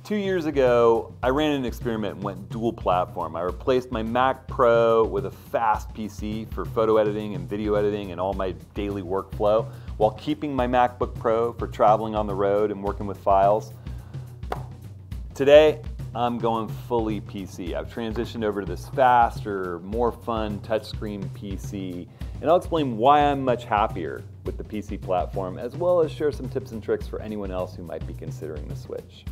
2 years ago, I ran an experiment and went dual platform. I replaced my Mac Pro with a fast PC for photo editing and video editing and all my daily workflow, while keeping my MacBook Pro for traveling on the road and working with files. Today, I'm going fully PC. I've transitioned over to this faster, more fun touchscreen PC, and I'll explain why I'm much happier with the PC platform, as well as share some tips and tricks for anyone else who might be considering the switch.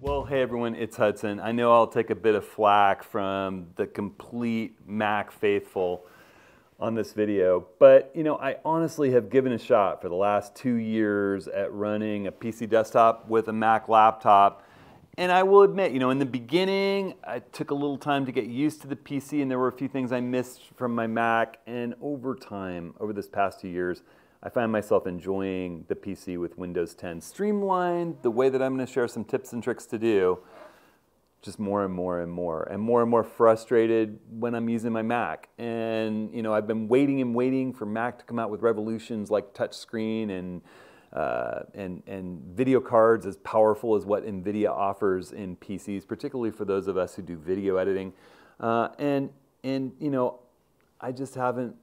Well, hey everyone, it's Hudson. I know I'll take a bit of flack from the complete Mac faithful on this video, but you know, I honestly have given a shot for the last 2 years at running a PC desktop with a Mac laptop. And I will admit, you know, in the beginning, I took a little time to get used to the PC, and there were a few things I missed from my Mac. And over time, over this past 2 years, I find myself enjoying the PC with Windows 10 streamlined the way that I'm going to share some tips and tricks to do, just more and more frustrated when I'm using my Mac. And you know, I've been waiting for Mac to come out with revolutions like touchscreen and video cards as powerful as what NVIDIA offers in PCs, particularly for those of us who do video editing. And you know, I just haven't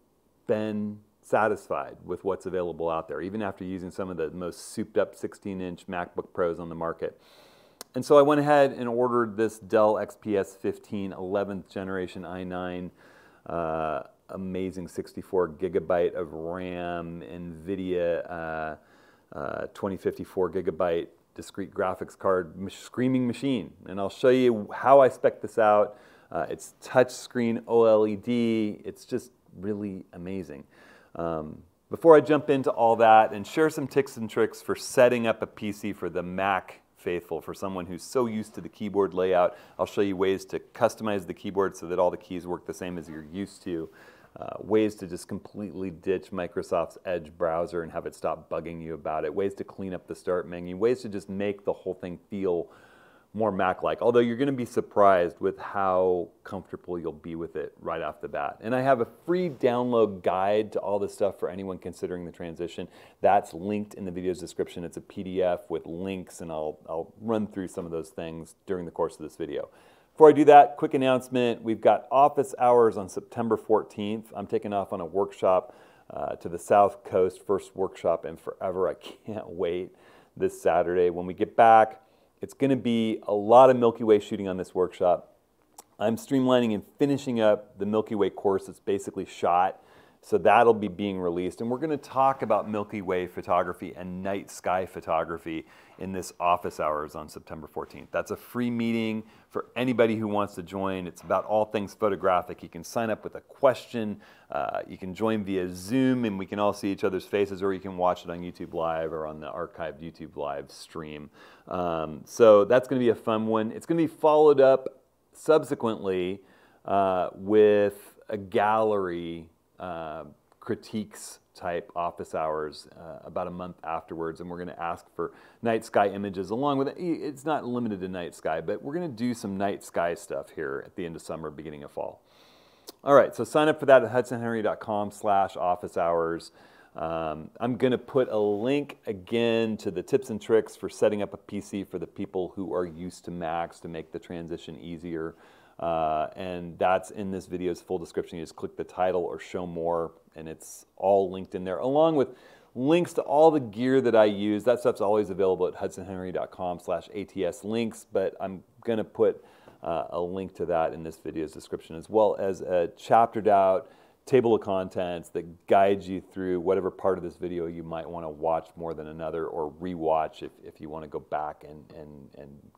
been satisfied with what's available out there, even after using some of the most souped up 16-inch MacBook Pros on the market. And so I went ahead and ordered this Dell XPS 15 11th generation i9, amazing 64 gigabyte of RAM, NVIDIA 2054 gigabyte discrete graphics card, screaming machine. And I'll show you how I spec this out. It's touchscreen OLED. It's just really amazing. Before I jump into all that and share some tips and tricks for setting up a PC for the Mac faithful, for someone who's so used to the keyboard layout, I'll show you ways to customize the keyboard so that all the keys work the same as you're used to. Ways to just completely ditch Microsoft's Edge browser and have it stop bugging you about it. Ways to clean up the start menu. Ways to just make the whole thing feel more Mac-like, although you're going to be surprised with how comfortable you'll be with it right off the bat. And I have a free download guide to all this stuff for anyone considering the transition. That's linked in the video's description. It's a PDF with links, and I'll run through some of those things during the course of this video. Before I do that, quick announcement. We've got office hours on September 14th. I'm taking off on a workshop to the South Coast, first workshop in forever. I can't wait. This Saturday. When we get back, it's going to be a lot of Milky Way shooting on this workshop. I'm streamlining and finishing up the Milky Way course that's basically shot, so that'll be being released. And we're going to talk about Milky Way photography and night sky photography in this office hours on September 14th. That's a free meeting for anybody who wants to join. It's about all things photographic. You can sign up with a question. You can join via Zoom, and we can all see each other's faces, or you can watch it on YouTube Live or on the archived YouTube Live stream. So that's going to be a fun one. It's going to be followed up subsequently with a gallery critiques type office hours about a month afterwards, and we're going to ask for night sky images along with it. It's not limited to night sky, but we're going to do some night sky stuff here at the end of summer, beginning of fall. All right, so sign up for that at hudsonhenry.com/office hours. I'm going to put a link again to the tips and tricks for setting up a PC for the people who are used to Macs to make the transition easier. And that's in this video's full description. You just click the title or show more, and it's all linked in there, along with links to all the gear that I use. That stuff's always available at hudsonhenry.com/ATS links, but I'm going to put a link to that in this video's description, as well as a chaptered out table of contents that guides you through whatever part of this video you might want to watch more than another, or rewatch if you want to go back and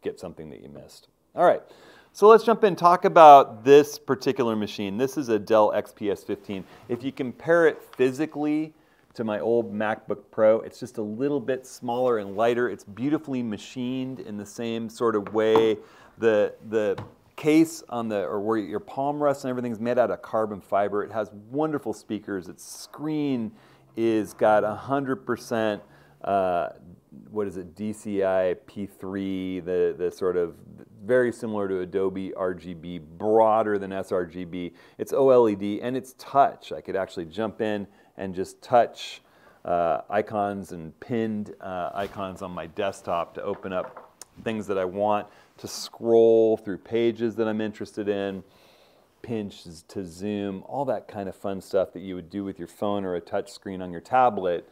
get something that you missed. All right. So let's jump in and talk about this particular machine. This is a Dell XPS 15. If you compare it physically to my old MacBook Pro, it's just a little bit smaller and lighter. It's beautifully machined in the same sort of way. The case on or where your palm rests and everything is made out of carbon fiber. It has wonderful speakers. Its screen is got 100% what is it, DCI P3, the sort of very similar to Adobe RGB, broader than sRGB. It's OLED and it's touch. I could actually jump in and just touch icons and pinned icons on my desktop to open up things that I want, to scroll through pages that I'm interested in, pinch to zoom, all that kind of fun stuff that you would do with your phone or a touch screen on your tablet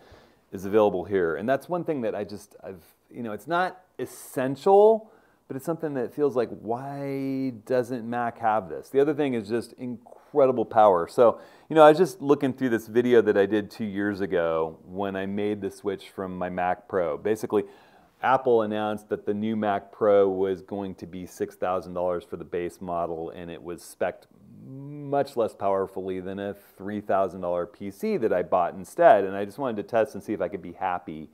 is available here. And that's one thing that it's not essential, but it's something that feels like, why doesn't Mac have this? The other thing is just incredible power. So, I was just looking through this video that I did 2 years ago when I made the switch from my Mac Pro. Basically, Apple announced that the new Mac Pro was going to be $6,000 for the base model, and it was spec'd much less powerfully than a $3,000 PC that I bought instead. And I just wanted to test and see if I could be happy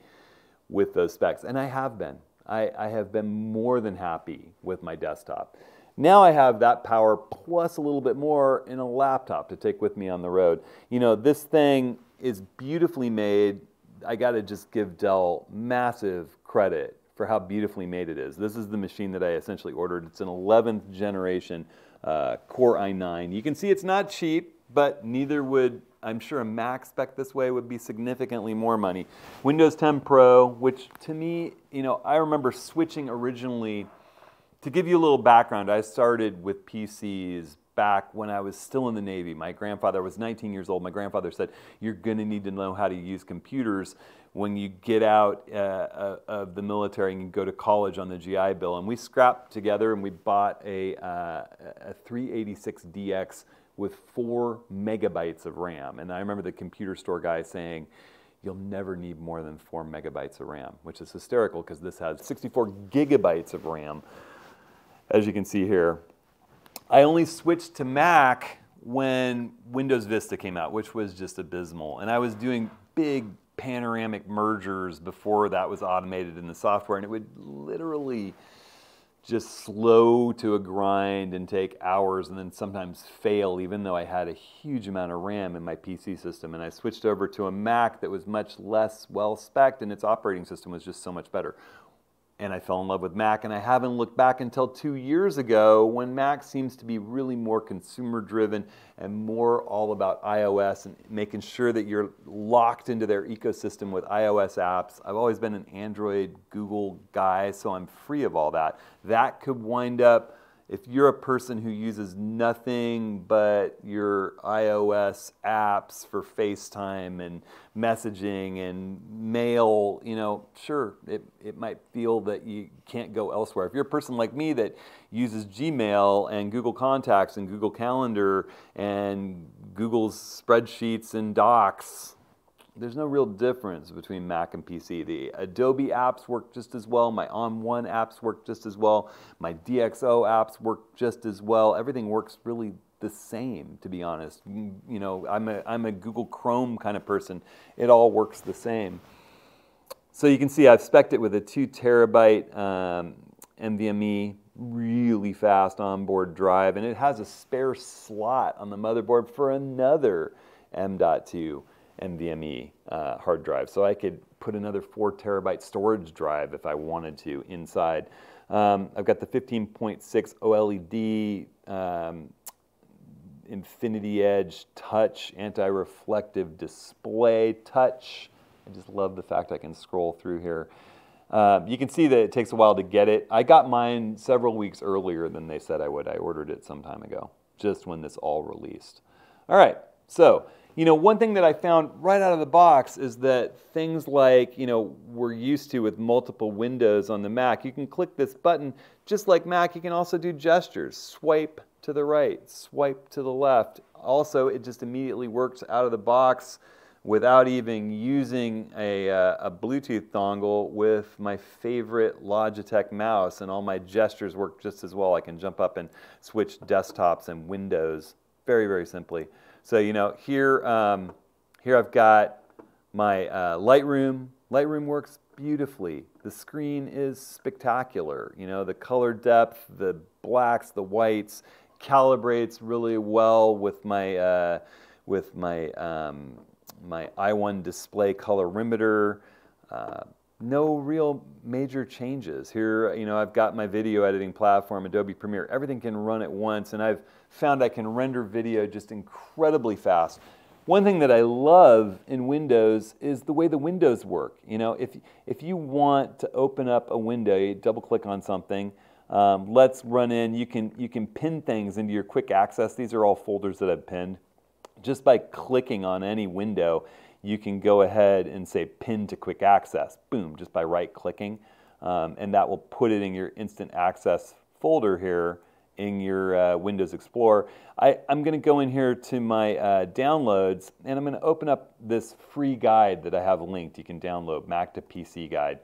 with those specs. And I have been. I have been more than happy with my desktop. Now I have that power plus a little bit more in a laptop to take with me on the road. This thing is beautifully made. I got to just give Dell massive credit for how beautifully made it is. This is the machine that I essentially ordered. It's an 11th generation Core i9. You can see it's not cheap, but neither would, I'm sure, a Mac spec this way would be significantly more money. Windows 10 Pro, which to me, I remember switching originally. To give you a little background, I started with PCs back when I was still in the Navy. My grandfather was 19 years old. My grandfather said, you're going to need to know how to use computers when you get out of the military and you go to college on the GI Bill. And we scrapped together and we bought a 386DX with 4 megabytes of RAM. And I remember the computer store guy saying, you'll never need more than 4 megabytes of RAM, which is hysterical because this has 64 gigabytes of RAM, as you can see here. I only switched to Mac when Windows Vista came out, which was just abysmal. And I was doing big panoramic mergers before that was automated in the software, and it would literally just slow to a grind and take hours and then sometimes fail, even though I had a huge amount of RAM in my PC system. And I switched over to a Mac that was much less well-spec'd, and its operating system was just so much better. And I fell in love with Mac, and I haven't looked back until 2 years ago when Mac seems to be really more consumer-driven and more all about iOS and making sure that you're locked into their ecosystem with iOS apps. I've always been an Android, Google guy, so I'm free of all that. That could wind up, if you're a person who uses nothing but your iOS apps for FaceTime and messaging and mail, sure, it might feel that you can't go elsewhere. If you're a person like me that uses Gmail and Google Contacts and Google Calendar and Google's spreadsheets and Docs, there's no real difference between Mac and PC. The Adobe apps work just as well. My M1 apps work just as well. My DxO apps work just as well. Everything works really the same, to be honest. I'm a Google Chrome kind of person. It all works the same. So you can see I've spec'd it with a 2 terabyte NVMe, really fast onboard drive, and it has a spare slot on the motherboard for another M.2 NVMe hard drive. So I could put another 4 terabyte storage drive if I wanted to inside. I've got the 15.6 OLED Infinity Edge touch, anti-reflective display touch. I just love the fact I can scroll through here. You can see that it takes a while to get it. I got mine several weeks earlier than they said I would. I ordered it some time ago, just when this all released. All right, so one thing that I found right out of the box is that things like, we're used to with multiple windows on the Mac, you can click this button. Just like Mac, you can also do gestures. Swipe to the right, swipe to the left. Also, it just immediately works out of the box without even using a Bluetooth dongle with my favorite Logitech mouse, and all my gestures work just as well. I can jump up and switch desktops and windows very, very simply. So, here I've got my Lightroom. Lightroom works beautifully. The screen is spectacular. The color depth, the blacks, the whites, calibrates really well with my my i1 display colorimeter. No real major changes. Here, you know, I've got my video editing platform, Adobe Premiere. Everything can run at once, and I've found I can render video just incredibly fast. One thing that I love in Windows is the way the windows work. You know, if you want to open up a window, you double-click on something. Let's run in. You can pin things into your quick access. These are all folders that I've pinned. Just by clicking on any window, you can go ahead and say pin to quick access. Boom, just by right-clicking. And that will put it in your instant access folder here in your Windows Explorer. I'm going to go in here to my downloads, and I'm going to open up this free guide that I have linked. You can download, Mac to PC guide.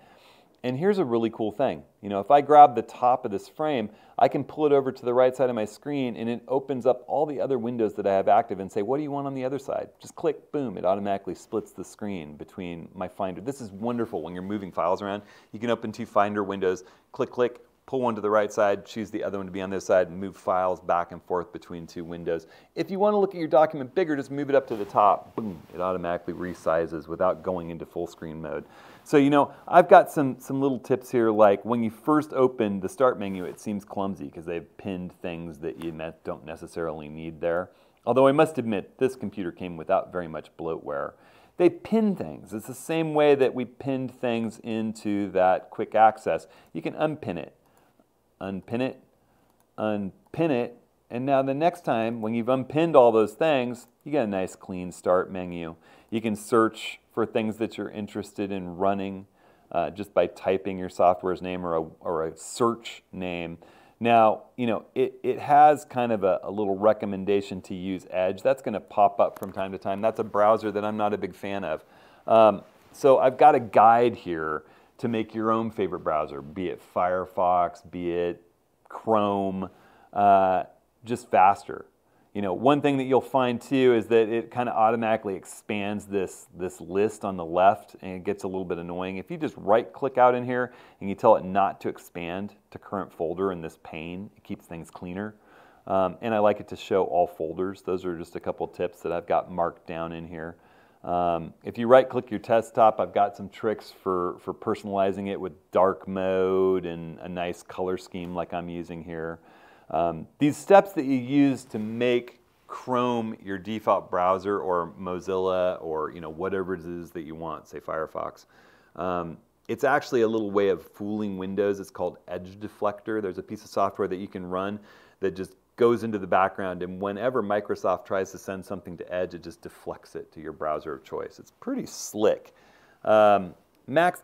And here's a really cool thing. You know, if I grab the top of this frame, I can pull it over to the right side of my screen, and it opens up all the other windows that I have active and say, what do you want on the other side? Just click, boom, it automatically splits the screen between my Finder. This is wonderful when you're moving files around. You can open two Finder windows, click, click, pull one to the right side, choose the other one to be on this side, and move files back and forth between two windows. If you want to look at your document bigger, just move it up to the top. Boom, it automatically resizes without going into full screen mode. So, you know, I've got some little tips here, like when you first open the Start menu, it seems clumsy because they've pinned things that you don't necessarily need there. Although I must admit, this computer came without very much bloatware. They pin things. It's the same way that we pinned things into that quick access. You can unpin it, unpin it, and now the next time when you've unpinned all those things, you get a nice clean Start menu. You can search for things that you're interested in running just by typing your software's name or a search name. Now, you know, it has kind of a little recommendation to use Edge. That's going to pop up from time to time. That's a browser that I'm not a big fan of. So I've got a guide here to make your own favorite browser, be it Firefox, be it Chrome, just faster. You know, one thing that you'll find too is that it kind of automatically expands this list on the left, and it gets a little bit annoying. If you just right-click out in here and you tell it not to expand to current folder in this pane, it keeps things cleaner. And I like it to show all folders. Those are just a couple tips that I've got marked down in here. If you right-click your desktop, I've got some tricks for personalizing it with dark mode and a nice color scheme like I'm using here. These steps that you use to make Chrome your default browser, or Mozilla, or whatever it is that you want, say Firefox. It's actually a little way of fooling Windows. It's called Edge Deflector. There's a piece of software that you can run that just goes into the background, and whenever Microsoft tries to send something to Edge, it just deflects it to your browser of choice. It's pretty slick. Mac's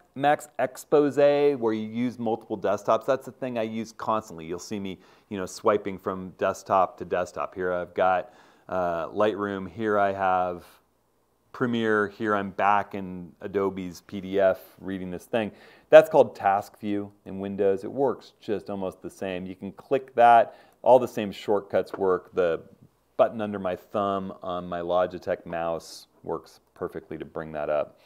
Expose, where you use multiple desktops, that's the thing I use constantly. You'll see me, swiping from desktop to desktop. Here I've got Lightroom. Here I have Premiere. Here I'm back in Adobe's PDF reading this thing. That's called Task View in Windows. It works just almost the same. You can click that. All the same shortcuts work. The button under my thumb on my Logitech mouse works perfectly to bring that up.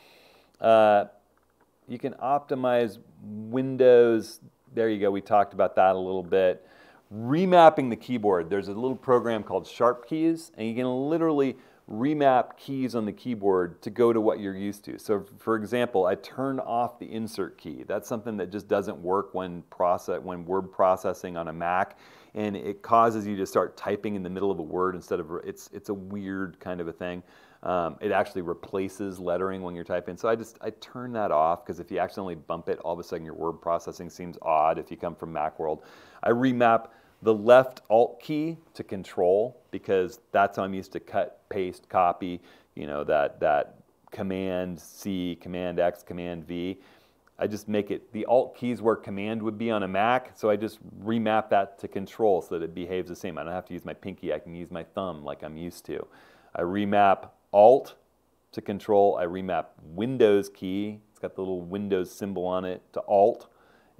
You can optimize Windows. There you go. We talked about that a little bit. Remapping the keyboard. There's a little program called Sharp Keys, and you can literally remap keys on the keyboard to go to what you're used to. So, for example, I turned off the insert key. That's something that just doesn't work when word processing on a Mac, and it causes you to start typing in the middle of a word instead of it's a weird kind of a thing. It actually replaces lettering when you're typing. So I turn that off, because if you accidentally bump it, all of a sudden your word processing seems odd if you come from Macworld. I remap the left Alt key to Control, because that's how I'm used to cut, paste, copy, that Command C, Command X, Command V. I just make it, the Alt keys where Command would be on a Mac, so I just remap that to Control so that it behaves the same. I don't have to use my pinky, I can use my thumb like I'm used to. I remap Alt to Control, I remap Windows key, it's got the little Windows symbol on it, to Alt,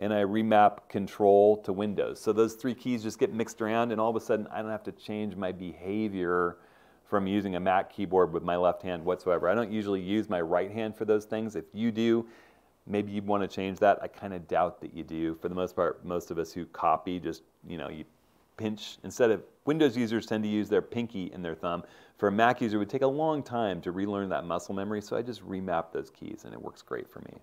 and I remap Control to Windows. So those three keys just get mixed around, and all of a sudden I don't have to change my behavior from using a Mac keyboard with my left hand whatsoever. I don't usually use my right hand for those things. If you do, maybe you'd want to change that. I kind of doubt that you do. For the most part, most of us who copy just, you pinch. Instead of, Windows users tend to use their pinky and their thumb. For a Mac user, it would take a long time to relearn that muscle memory, so I just remap those keys, and it works great for me.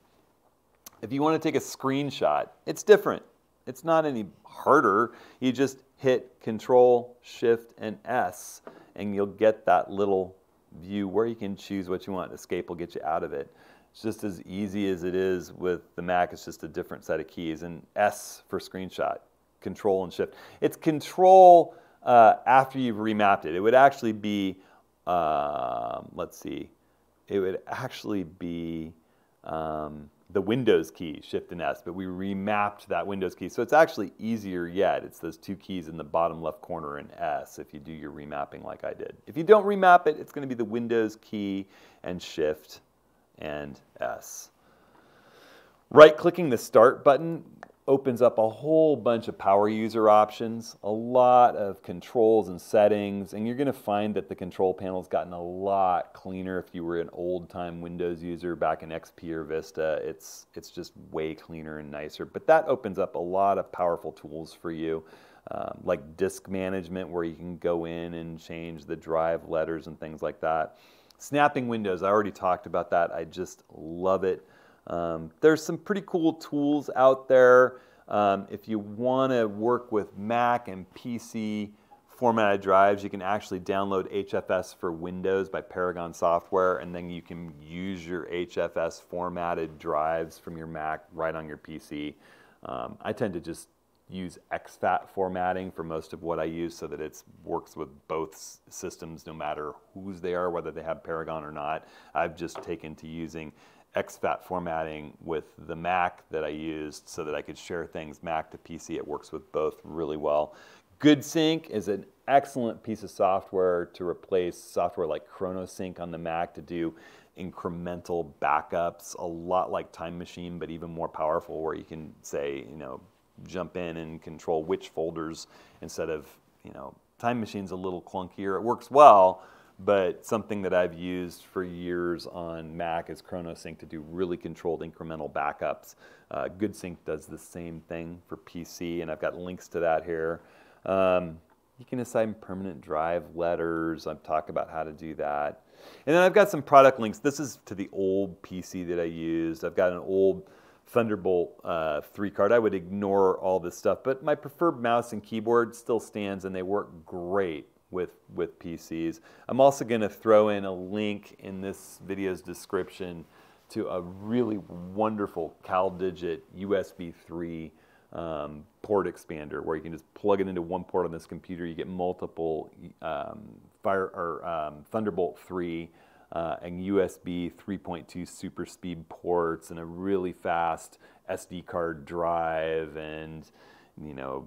If you want to take a screenshot, it's different. It's not any harder. You just hit Control, Shift, and S, and you'll get that little view where you can choose what you want. Escape will get you out of it. It's just as easy as it is with the Mac. It's just a different set of keys. And S for screenshot, Control and Shift. It's Control after you've remapped it. It would actually be, let's see, it would actually be the Windows key, Shift and S, but we remapped that Windows key. So it's actually easier yet. It's those two keys in the bottom left corner and S if you do your remapping like I did. If you don't remap it, it's going to be the Windows key and Shift and S. Right-clicking the Start button opens up a whole bunch of power user options, a lot of controls and settings, and you're going to find that the control panel's gotten a lot cleaner. If you were an old-time Windows user back in XP or Vista, it's just way cleaner and nicer. But that opens up a lot of powerful tools for you, like disk management, where you can go in and change the drive letters and things like that. Snapping windows, I already talked about that. I just love it. There's some pretty cool tools out there. If you want to work with Mac and PC formatted drives, you can actually download HFS for Windows by Paragon Software, and then you can use your HFS formatted drives from your Mac right on your PC. I tend to just use exFAT formatting for most of what I use so that it works with both systems no matter whose they are, whether they have Paragon or not. I've just taken to using exFAT formatting with the Mac that I used so that I could share things Mac to PC. It works with both really well. GoodSync is an excellent piece of software to replace software like ChronoSync on the Mac to do incremental backups, a lot like Time Machine, but even more powerful, where you can say, you know, jump in and control which folders instead of, you know, Time Machine's a little clunkier. It works well, but something that I've used for years on Mac is ChronoSync to do really controlled incremental backups. GoodSync does the same thing for PC, and I've got links to that here. You can assign permanent drive letters. I've talked about how to do that. And then I've got some product links. This is to the old PC that I used. I've got an old Thunderbolt 3 card. I would ignore all this stuff, but my preferred mouse and keyboard still stands, and they work great with PCs. I'm also going to throw in a link in this video's description to a really wonderful CalDigit USB 3 port expander, where you can just plug it into one port on this computer. You get multiple Thunderbolt 3 and USB 3.2 super speed ports and a really fast SD card drive and, you know,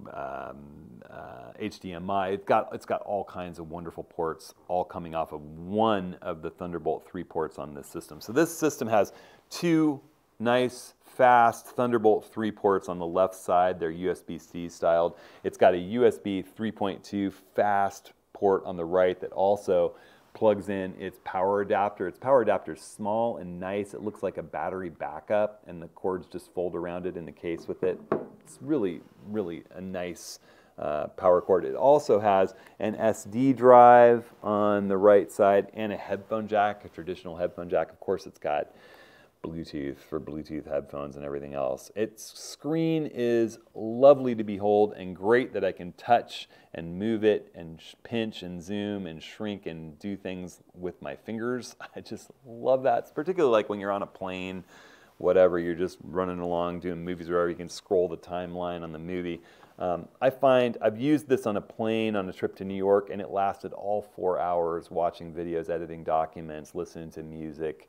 HDMI. It's got all kinds of wonderful ports, all coming off of one of the Thunderbolt 3 ports on this system. So this system has two nice, fast Thunderbolt 3 ports on the left side. They're USB-C styled. It's got a USB 3.2 fast port on the right that also plugs in its power adapter. Its power adapter is small and nice. It looks like a battery backup, and the cords just fold around it in the case with it. It's really, really a nice power cord. It also has an SD drive on the right side and a headphone jack, a traditional headphone jack. Of course, it's got Bluetooth for Bluetooth headphones and everything else. Its screen is lovely to behold and great that I can touch and move it and pinch and zoom and shrink and do things with my fingers. I just love that. It's particularly like when you're on a plane, whatever, you're just running along doing movies or whatever, you can scroll the timeline on the movie. I find I've used this on a plane on a trip to New York, and it lasted all 4 hours watching videos, editing documents, listening to music.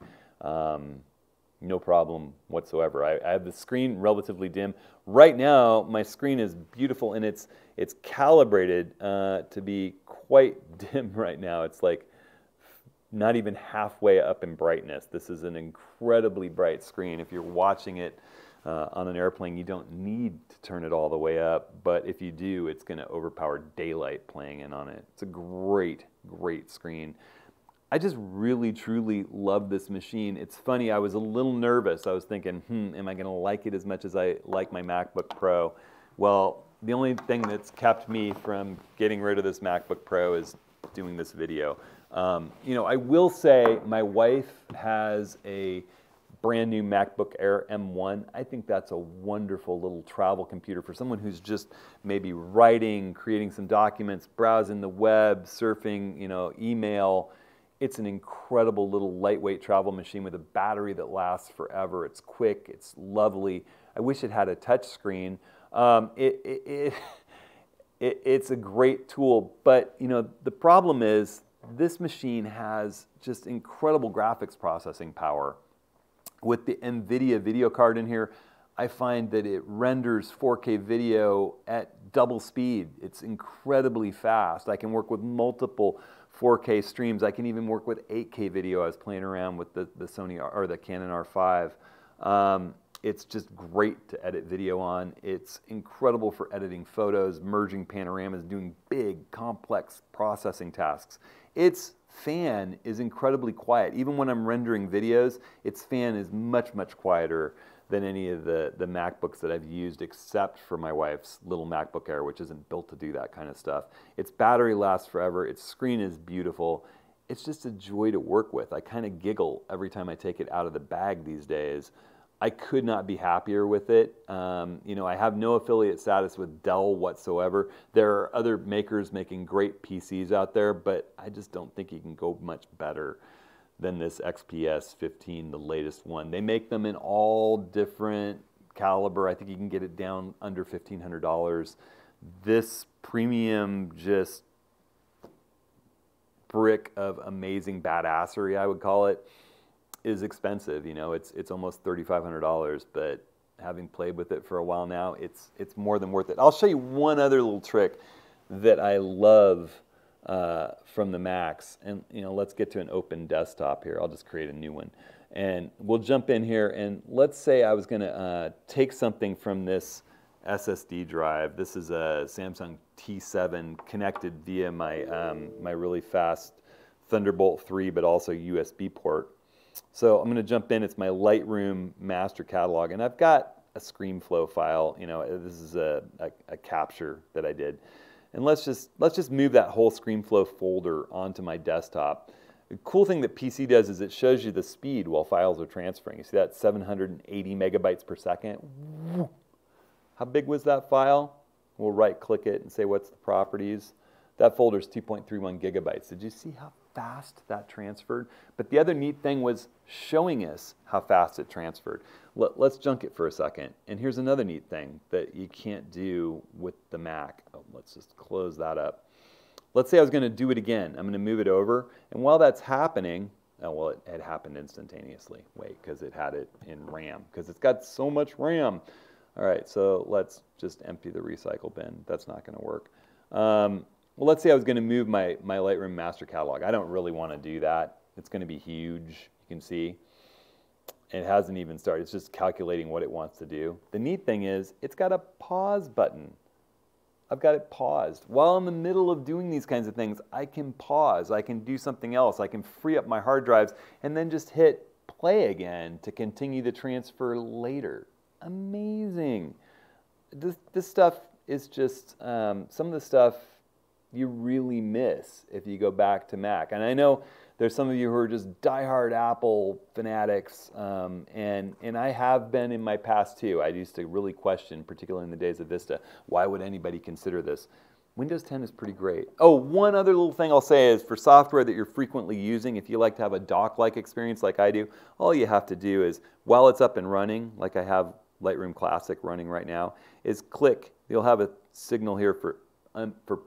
No problem whatsoever. I have the screen relatively dim. Right now, my screen is beautiful, and it's calibrated to be quite dim right now. It's like not even halfway up in brightness. This is an incredibly bright screen. If you're watching it on an airplane, you don't need to turn it all the way up, but if you do, it's going to overpower daylight playing in on it. It's a great, great screen. I just really, truly love this machine. It's funny, I was a little nervous. I was thinking, am I going to like it as much as I like my MacBook Pro? Well, the only thing that's kept me from getting rid of this MacBook Pro is doing this video. You know, I will say my wife has a brand new MacBook Air M1. I think that's a wonderful little travel computer for someone who's just maybe writing, creating some documents, browsing the web, surfing, email. It's an incredible little lightweight travel machine with a battery that lasts forever. It's quick, it's lovely. I wish it had a touch screen. It's a great tool, but the problem is this machine has just incredible graphics processing power. With the NVIDIA video card in here, I find that it renders 4K video at double speed. It's incredibly fast. I can work with multiple 4K streams. I can even work with 8K video. I was playing around with the Sony or the Canon R5. It's just great to edit video on. It's incredible for editing photos, merging panoramas, doing big, complex processing tasks. Its fan is incredibly quiet. Even when I'm rendering videos, its fan is much, much quieter than any of the MacBooks that I've used, except for my wife's little MacBook Air, which isn't built to do that kind of stuff. Its battery lasts forever. Its screen is beautiful. It's just a joy to work with. I kind of giggle every time I take it out of the bag these days. I could not be happier with it. I have no affiliate status with Dell whatsoever. There are other makers making great PCs out there, but I just don't think you can go much better than this XPS 15, the latest one. They make them in all different caliber. I think you can get it down under $1,500. This premium just brick of amazing badassery, I would call it, is expensive. It's almost $3,500, but having played with it for a while now, it's more than worth it. I'll show you one other little trick that I love from the Macs, and let's get to an open desktop here. I'll just create a new one, and we'll jump in here, and let's say I was going to take something from this SSD drive. This is a Samsung T7 connected via my my really fast Thunderbolt 3, but also USB port. So I'm going to jump in. It's my Lightroom master catalog, and I've got a ScreenFlow file. This is a capture that I did, and let's just move that whole ScreenFlow folder onto my desktop. The cool thing that PC does is it shows you the speed while files are transferring. You see that 780 megabytes per second. How big was that file? We'll right-click it and say what's the properties. That folder is 2.31 gigabytes. Did you see how fast that transferred? But the other neat thing was showing us how fast it transferred. Let's junk it for a second. And here's another neat thing that you can't do with the Mac. Oh, let's just close that up. Let's say I was going to do it again. I'm going to move it over. And while that's happening, well, it had happened instantaneously. Wait, because it had it in RAM, because it's got so much RAM. All right, so let's just empty the recycle bin. That's not going to work. Well, let's say I was going to move my Lightroom master catalog. I don't really want to do that. It's going to be huge. You can see it hasn't even started. It's just calculating what it wants to do. The neat thing is it's got a pause button. I've got it paused. While in the middle of doing these kinds of things, I can pause. I can do something else. I can free up my hard drives and then just hit play again to continue the transfer later. Amazing. This stuff is just some of the stuff you really miss if you go back to Mac. And I know there's some of you who are just diehard Apple fanatics, and I have been in my past too. I used to really question, particularly in the days of Vista, why would anybody consider this? Windows 10 is pretty great. Oh, one other little thing I'll say is for software that you're frequently using, if you like to have a dock-like experience like I do, all you have to do is, while it's up and running, like I have Lightroom Classic running right now, is click. You'll have a signal here for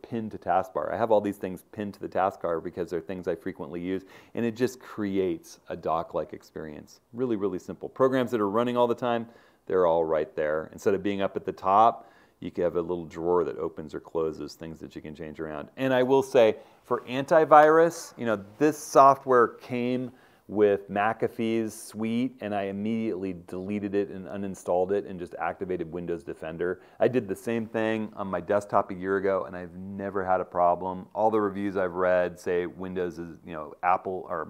pinned to taskbar. I have all these things pinned to the taskbar because they're things I frequently use, and it just creates a dock-like experience. Really, really simple. Programs that are running all the time, they're all right there. Instead of being up at the top, you can have a little drawer that opens or closes, things that you can change around. And I will say, for antivirus, this software came with McAfee's suite, and I immediately deleted it and uninstalled it and just activated Windows Defender. I did the same thing on my desktop a year ago, and I've never had a problem. All the reviews I've read say Windows is, Apple or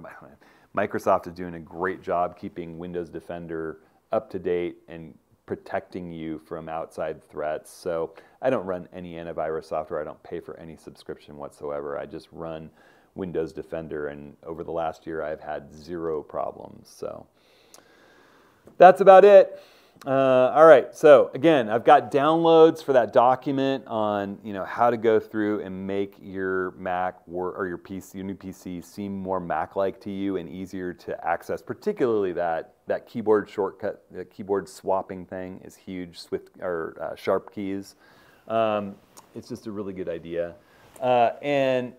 Microsoft is doing a great job keeping Windows Defender up to date and protecting you from outside threats. So I don't run any antivirus software. I don't pay for any subscription whatsoever. I just run Windows Defender, and over the last year I've had zero problems. So That's about it. All right, so again, I've got downloads for that document on how to go through and make your Mac or your PC, your new PC, seem more Mac-like to you and easier to access. Particularly that keyboard shortcut, the keyboard swapping thing is huge. Swift or Sharp keys. It's just a really good idea, and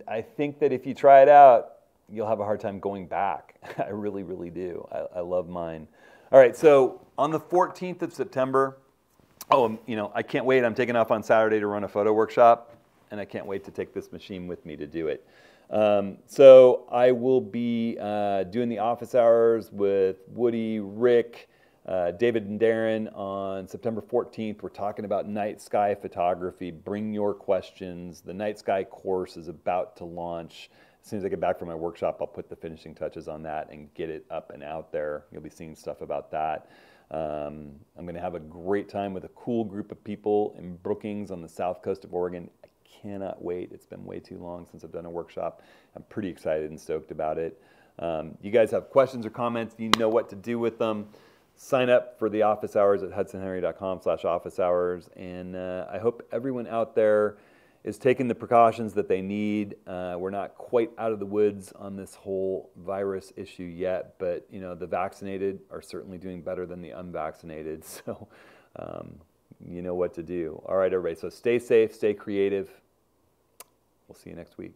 I think that if you try it out, you'll have a hard time going back. I really, really do. I love mine. All right, so on the 14th of September, I can't wait. I'm taking off on Saturday to run a photo workshop, and I can't wait to take this machine with me to do it. So I will be doing the office hours with Woody, Rick, David, and Darren on September 14th. We're talking about night sky photography. Bring your questions. The night sky course is about to launch. As soon as I get back from my workshop, I'll put the finishing touches on that and get it up and out there. You'll be seeing stuff about that. I'm going to have a great time with a cool group of people in Brookings on the south coast of Oregon. I cannot wait. It's been way too long since I've done a workshop. I'm pretty excited and stoked about it. You guys have questions or comments, you know what to do with them. Sign up for the office hours at hudsonhenry.com/office hours. And I hope everyone out there is taking the precautions that they need. We're not quite out of the woods on this whole virus issue yet, but the vaccinated are certainly doing better than the unvaccinated. So you know what to do. All right, everybody. So stay safe, stay creative. We'll see you next week.